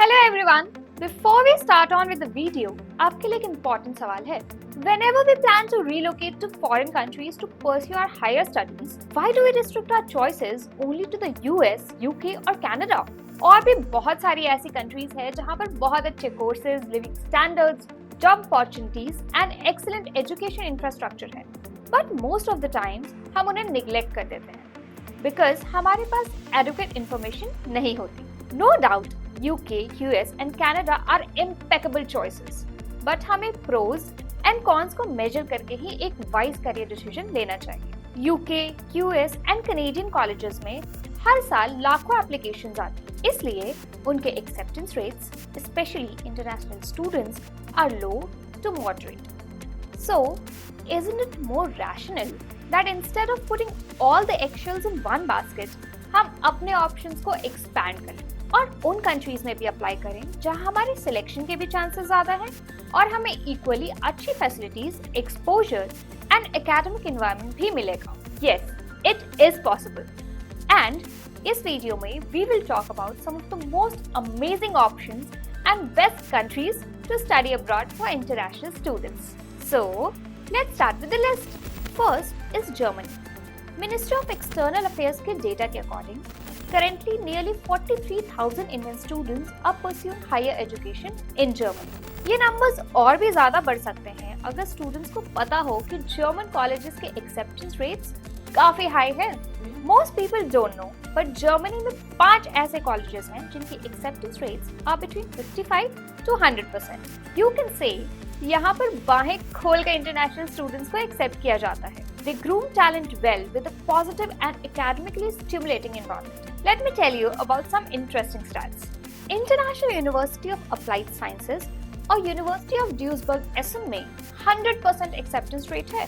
Hello everyone. Before we start on with the video, आपके लिए एक important सवाल है. Whenever we plan to relocate to foreign countries to pursue our higher studies, why do we restrict our choices only to the US, UK और Canada? और भी बहुत सारी ऐसी countries हैं जहाँ पर बहुत अच्छे courses, living standards, job opportunities and excellent education infrastructure है. But most of the times हम उन्हें neglect कर देते हैं because हमारे पास adequate information नहीं होती. No doubt, UK, US and Canada are impeccable choices. But हमें pros and cons को measure करके ही एक wise career decision लेना चाहिए. UK, US and Canadian colleges में हर साल लाखों applications आती हैं. इसलिए उनके acceptance rates, especially international students, are low to moderate. So, isn't it more rational that instead of putting all the eggshells in one basket, हम अपने options को expand करें और उन कंट्रीज में भी अप्लाई करें जहां हमारे सिलेक्शन के भी चांसेस ज्यादा हैं और हमें इक्वली अच्छी facilities, exposure and academic environment भी मिलेगा. Yes, it is possible. And इस वीडियो में we will talk about some of the most amazing options and best countries to study abroad for international students. So let's start with the list. First is Germany. Ministry of external affairs के data के according currently nearly 43,000 Indian students are pursuing higher education in Germany. ये numbers और भी ज़्यादा बढ़ सकते हैं अगर students को पता हो कि German colleges के acceptance rates काफी high है. Most people don't know, but Germany में 5 ऐसे colleges हैं जिनकी acceptance rates are between 55 to 100%. You can say यहाँ पर बाहें खोल कर international students को accept किया जाता है. They groom talent well with a positive and academically stimulating environment. Let me tell you about some interesting stats. International University of Applied Sciences और University of Duisburg Essen में 100% acceptance rate है.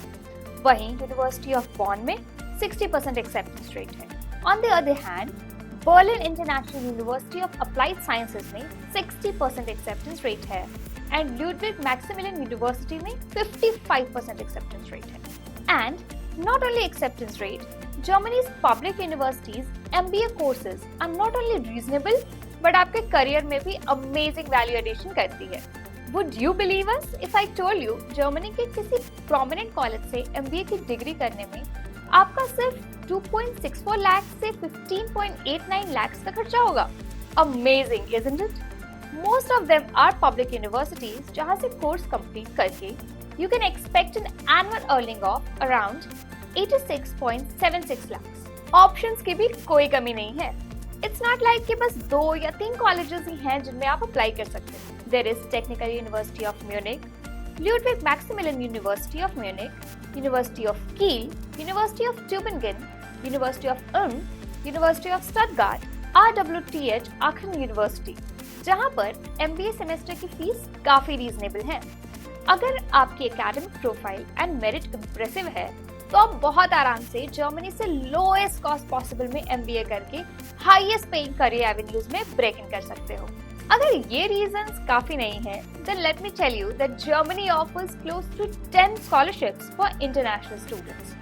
वहीं University of Bonn में 60% acceptance rate है. On the other hand, Berlin International University of Applied Sciences में 60% acceptance rate है and Ludwig Maximilian University में 55% acceptance rate है. And not only acceptance rate, Germany's public universities MBA courses are not only reasonable but आपके career में भी amazing value addition करती है. Would you believe us if I told you Germany के किसी prominent college से MBA की degree करने में आपका सिर्फ 2.64 लाख से 15.89 lakhs का खर्चा होगा? Amazing, isn't it? Most of them are public universities जहाँ से course complete करके you can expect an annual earning of around 86.76 lakhs. Options की भी कोई कमी नहीं है. It's not like कि बस 2 या 3 colleges ही हैं जिनमें आप अप्लाई कर सकते हैं. There is Technical University of Munich, Ludwig Maximilian University of Munich, University of Kiel, University of Tübingen, University of Ulm, University of Stuttgart, RWTH Aachen University, जहाँ पर MBA सेमेस्टर की फीस काफी रीजनेबल है. अगर आपकी academic profile and merit impressive है तो आप बहुत आराम से जर्मनी से लोएस्ट कॉस्ट पॉसिबल में एमबीए करके हाईएस्ट पेइंग करियर एवेन्यूज में ब्रेक इन कर सकते हो. अगर ये रीजंस काफी नहीं है, then let me tell you that Germany offers close to 10 scholarships for international students,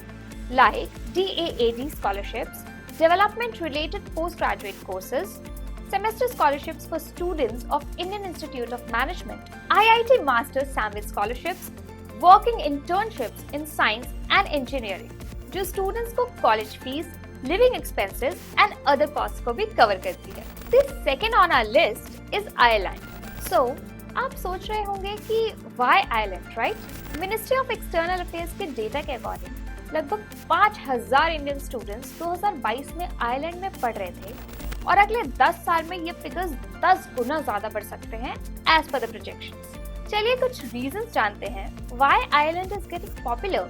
like DAAD scholarships, development-related postgraduate courses, semester scholarships for students of Indian Institute of Management, IIT Master Sandwich scholarships, working internships in science and engineering, जो students को college fees, living expenses and other costs को भी cover करती है. The second on our list is Ireland. So, आप सोच रहे होंगे कि why Ireland, right? Ministry of External Affairs के data के according लगभग 5,000 Indian students 2022 में आयरलैंड में पढ़ रहे थे और अगले 10 साल में ये फिगर्स 10 गुना ज्यादा बढ़ सकते हैं as per the projections. चलिए कुछ reasons जानते हैं why Ireland is getting popular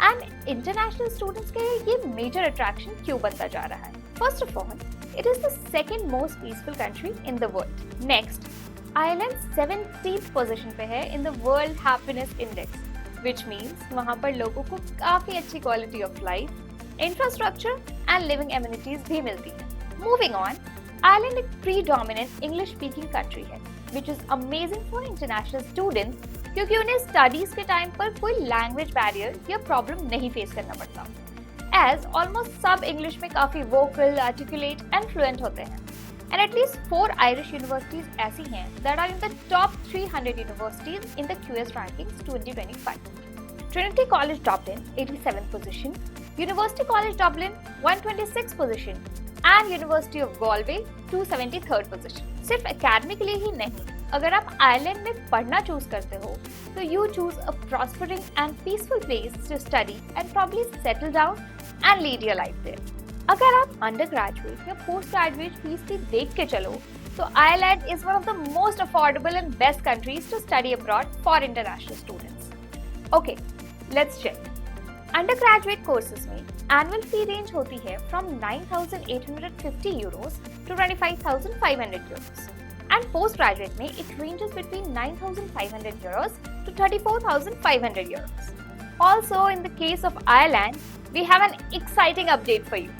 and international students के लिए ये major attraction क्यों बनता जा रहा है. First of all, it is the second most peaceful country in the world. Next, Ireland 17th position पे है in the World Happiness Index, which means वहाँ पर लोगों को काफी अच्छी quality of life, infrastructure and living amenities भी मिलती है. Moving on, Ireland एक predominant English-speaking country है, which is amazing for international students क्योंकि उन्हें studies के time पर कोई language barrier या problem नहीं face करना पड़ता, as almost सब English में काफी vocal, articulate and fluent होते हैं. and at least 4 Irish universities ऐसी हैं that are in the top 300 universities in the QS rankings 2025. Trinity College Dublin 87th position, University College Dublin 126th position and University of Galway 273rd position. सिर्फ academic के लिए ही नहीं, अगर आप Ireland में पढ़ना चूज करते हो तो you choose a prospering and peaceful place to study and probably settle down and lead your life there. अगर आप अंडर ग्रेजुएट या पोस्ट ग्रेजुएट फीस भी देख के चलो तो Ireland is one of the most affordable and best countries to study abroad for international students. Okay, let's check. Undergraduate courses में annual fee range होती है from 9,850 euros to 25,500 euros and post graduate में it ranges between 9,500 euros to 34,500 euros. Also in the case of Ireland we have an exciting update for you.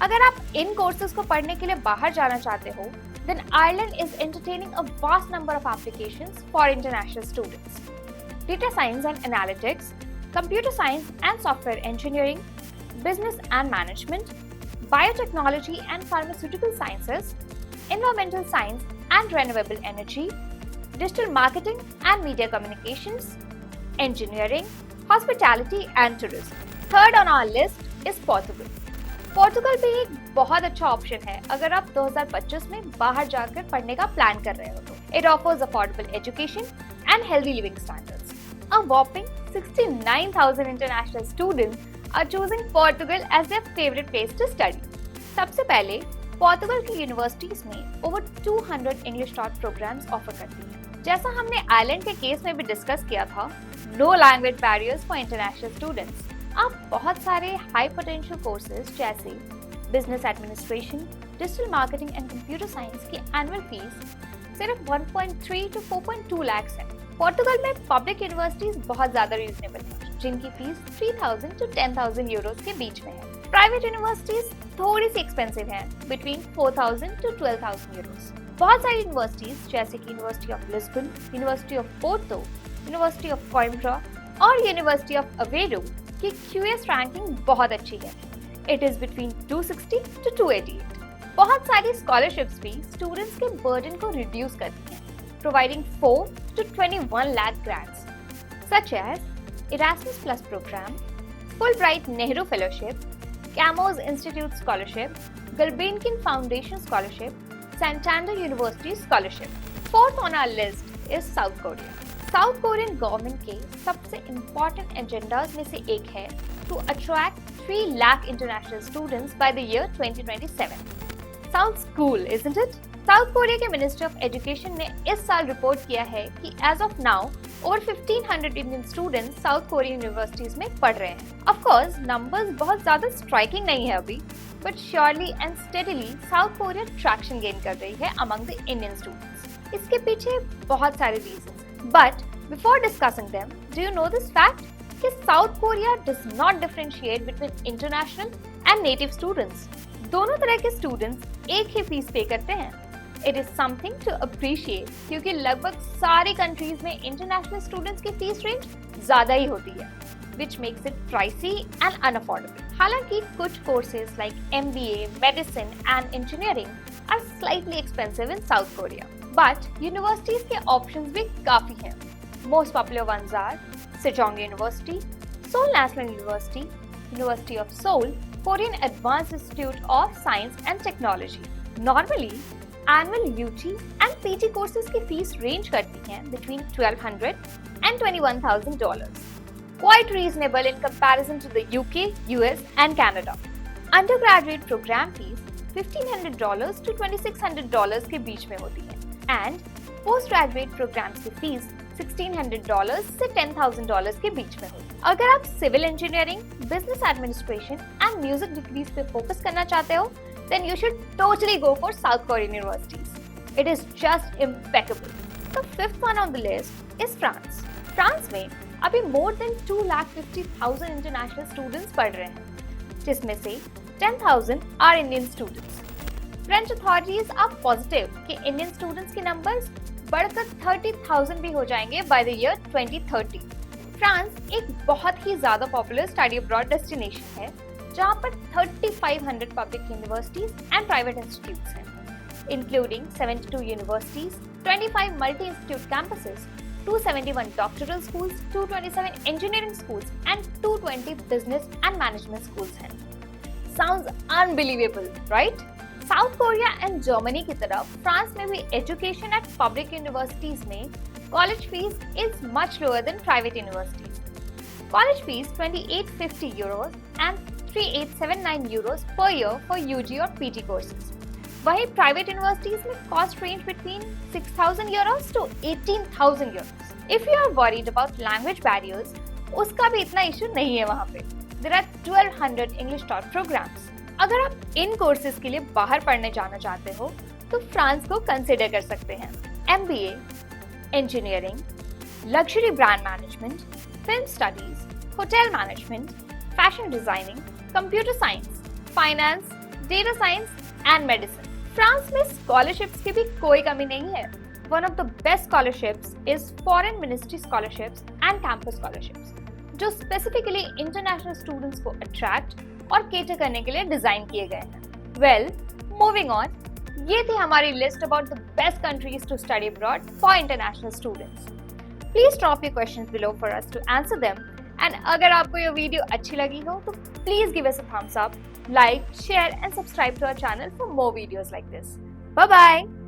अगर आप इन courses को पढ़ने के लिए बाहर जाना चाहते हो, then Ireland is entertaining a vast number of applications for international students. Data science and analytics, computer science and software engineering, business and management, biotechnology and pharmaceutical sciences, environmental science and renewable energy, digital marketing and media communications, engineering, hospitality and tourism. Third on our list is Portugal. Portugal भी एक बहुत अच्छा option है अगर आप 2025 में बाहर जाकर पढ़ने का प्लान कर रहे हो तो. It offers affordable education and healthy living standards. A whopping 69,000 international students are choosing Portugal as their favorite place to study. सबसे पहले पोर्टुगल की यूनिवर्सिटीज में over 200 English taught programmes offer करती हैं. जैसा हमने आयरलैंड के केस में भी डिस्कस किया था, no language barriers for international students. आप बहुत सारे हाई पोटेंशियल कोर्सेज जैसे business administration, digital marketing and computer science की एनुअल फीस सिर्फ 1.3 to 4.2 लाख है. पोर्टुगल में पब्लिक यूनिवर्सिटीज बहुत ज्यादा रीजनेबल हैं, जिनकी फीस 3,000 to 10,000 यूरोस के बीच में है. प्राइवेट यूनिवर्सिटीज थोड़ी सी एक्सपेंसिव हैं, बिटवीन 4,000 to 12,000 यूरोस. बहुत सारी यूनिवर्सिटीज जैसे कि university of Lisbon, university of Porto, university of Coimbra और यूनिवर्सिटी ऑफ अवेरो की QS रैंकिंग बहुत अच्छी है. It is between 260 to 288. बहुत सारी स्कॉलरशिप्स भी स्टूडेंट्स के बर्डन को रिड्यूस करती हैं, providing 4 to 21 lakh grants such as Erasmus plus programme, Fulbright Nehru fellowship, Camões institute scholarship, Gulbenkian foundation scholarship, Santander University scholarship. Fourth on our list is South Korea. South Korean government के सबसे important agendas में से एक है to attract 3 lakh international students by the year 2027. Sounds cool, isn't it? South Korea के ministry of education ने इस साल रिपोर्ट किया है कि as of now over 1500 Indian students South Korean universities में पढ़ रहे हैं. ऑफ कोर्स नंबर्स बहुत ज्यादा स्ट्राइकिंग नहीं है अभी, but surely and steadily south Korea traction gain कर रही है अमंग द इंडियन स्टूडेंट्स. इसके पीछे बहुत सारे reasons. But before discussing them, do you know this fact? कि South Korea does not differentiate between international and native students. दोनों तरह के students एक ही फीस पे करते हैं. It is something to appreciate क्योंकि लगभग सारी countries में international students की फीस रेंज ज्यादा ही होती है, which makes it pricey and unaffordable. हालांकि कुछ courses like MBA, medicine and engineering are slightly expensive in South Korea. But universities के options भी काफी हैं. Most popular ones are Sejong University, Seoul National University, University of Seoul, Korean Advanced Institute of Science and Technology. Normally, annual UG and PG courses की fees range करती हैं between $1,200 and $21,000. Quite reasonable in comparison to the UK, US and Canada. Undergraduate program fees $1,500 to $2,600 के बीच में होती है. And post graduate programmes की fees $1,600 से $10,000 के बीच में होगी. अगर आप civil engineering, business administration and music degrees पे फोकस करना चाहते हो, then you should totally go for South Korean universities. It is just impeccable. The fifth one on the list is France. France में अभी more than 250,000 इंटरनेशनल स्टूडेंट्स पढ़ रहे हैं, जिसमें से 10,000 are Indian students. French authorities are positive कि Indian students के numbers बढ़कर 30,000 भी हो जाएंगे बाय द ईयर 2030. फ्रांस एक बहुत ही ज्यादा पॉपुलर स्टडी अब्रॉड डेस्टिनेशन है, जहां पर 3,500 public universities and private institutes हैं. including 72 universities, 25 multi-institute campuses, 271 doctoral schools, 227 engineering schools, and 220 business and management schools हैं. Sounds unbelievable, right? South Korea and Germany की तरह फ्रांस में भी एजुकेशन एट पब्लिक यूनिवर्सिटीज में college fees is much lower than private universities. College fees 2850 euros and 3879 euros per year for UG और PT courses. वहीं private universities में cost range between 6000 euros to 18000 euros. If you are worried about language barriers, उसका भी इतना issue नहीं है वहाँ पे. There are 1200 English taught programmes. अगर आप इन कोर्सेज के लिए बाहर पढ़ने जाना चाहते हो तो फ्रांस को कंसिडर कर सकते हैं. MBA, engineering, luxury brand management, film studies, hotel management, fashion designing, computer science, finance, data science and medicine. France में स्कॉलरशिप्स की भी कोई कमी नहीं है. One of the best scholarships is foreign ministry scholarships and campus scholarships, जो specifically international students को attract और केटर करने के लिए डिजाइन किए गए हैं. वेल, मूविंग ऑन, ये थी हमारी list about the best countries to study abroad for international students. Please drop your questions below for us to answer them. And अगर आपको ये वीडियो अच्छी लगी हो तो please give us a thumbs up, like, share and subscribe to our channel for more videos like this. Bye bye.